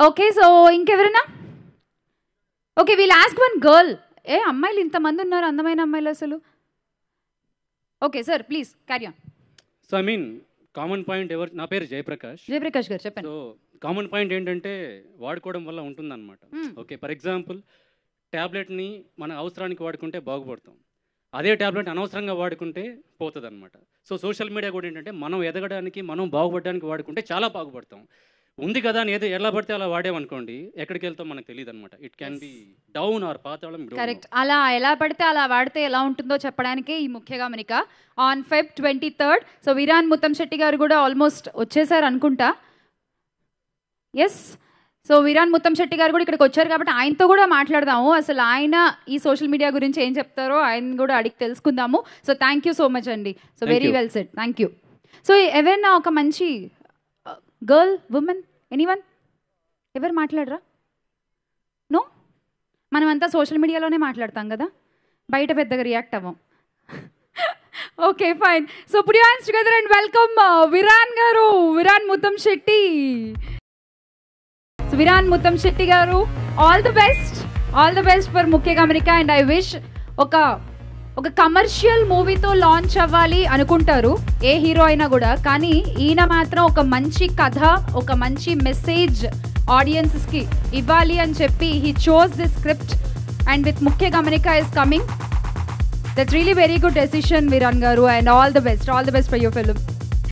Okay, so ఇంకెవరైనా? Okay, wheel ask one girl. అమ్మాయిలు ఇంతమంది ఉన్నారు, అందమైన అమ్మాయిలు అసలు. Okay sir, please carry on. So I mean common point నా పేరు జయప్రకాష్. జయప్రకాష్ గారు చెప్పండి. సో కామన్ పాయింట్ ఏంటంటే వాడుకోవడం వల్ల ఉంటుందన్నమాట. ఓకే, ఫర్ ఎగ్జాంపుల్ ట్యాబ్లెట్ని మన అవసరానికి వాడుకుంటే బాగుపడతాం, అదే ట్యాబ్లెట్ అనవసరంగా వాడుకుంటే పోతుంది అనమాట. సో సోషల్ మీడియా కూడా ఏంటంటే మనం ఎదగడానికి, మనం బాగుపడడానికి వాడుకుంటే చాలా బాగుపడతాం. ఉంది కదా అని ఏదో ఎలా పడితే అలా వాడేమనుకోండి, ఎక్కడికి వెళ్తాం మనకు తెలియదు అనమాట. It can be down are పాతాళం. కరెక్ట్. అలా ఎలా పడితే అలా వాడితే ఎలా ఉంటుందో చెప్పడానికే ఈ ముఖ్య గమనిక. On Feb 23rd, so Viran Muttamsetty గారు కూడా ఆల్మోస్ట్ వచ్చేసారు అనుకుంటా. ఎస్, సో విరాన్ ముత్తంశెట్టి గారు కూడా ఇక్కడికి వచ్చారు కాబట్టి ఆయనతో కూడా మాట్లాడదాము. అసలు ఆయన ఈ సోషల్ మీడియా గురించి ఏం చెప్తారో ఆయన కూడా అడిగి తెలుసుకుందాము. So thank you so much అండి. So very well said, thank you. So ఎవరైనా ఒక మంచి గర్ల్, ఉమెన్, ఎనీవన్ ఎవరు మాట్లాడరా? నో, మనమంతా సోషల్ మీడియాలోనే మాట్లాడతాం కదా, బయట పెద్దగా రియాక్ట్ అవ్వం. Okay fine. So put your hands together and welcome Viran garu, Viran Muttamsetty. So Viran Muttamsetty garu, all the best for Mukhya Gamanika. And I wish ఒక కమర్షియల్ మూవీతో లాంచ్ అవ్వాలి అనుకుంటారు ఏ హీరో అయినా కూడా, కానీ ఈయన మాత్రం ఒక మంచి కథ, ఒక మంచి మెసేజ్ ఆడియన్సెస్కి ఇవ్వాలి అని చెప్పి he chose this script and with Mukhya Gamanika is coming. That's really very good decision Viran garu, and all the best for your film.